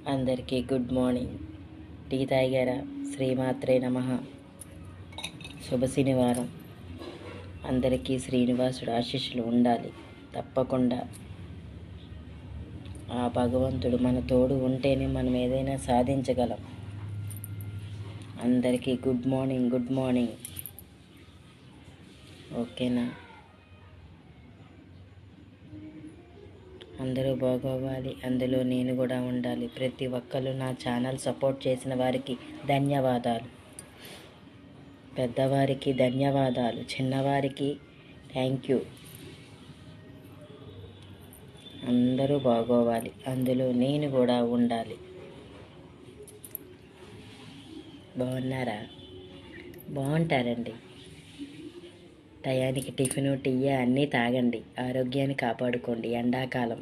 అందరికీ good morning. Tea తాగారా? శ్రీమాత్రే నమః. శుభ శనివారం. అందరికీ శ్రీనివాసుడు ఆశీస్సులు ఉండాలి. తప్పకుండా ఆ భగవంతుడు మన తోడు ఉంటేనే మనం ఏదైనా సాధించగలం. అందరికీ గుడ్ మార్నింగ్. ఓకేనా? అందరూ బాగోవాలి, అందులో నేను కూడా ఉండాలి. ప్రతి ఒక్కరు నా ఛానల్ సపోర్ట్ చేసిన వారికి ధన్యవాదాలు. పెద్దవారికి ధన్యవాదాలు, చిన్నవారికి థ్యాంక్ యూ. అందరూ బాగోవాలి, అందులో నేను కూడా ఉండాలి. బాగున్నారా? బాగుంటారండి. టయానికి టిఫిను టీ అన్నీ తాగండి. ఆరోగ్యాన్ని కాపాడుకోండి. ఎండాకాలం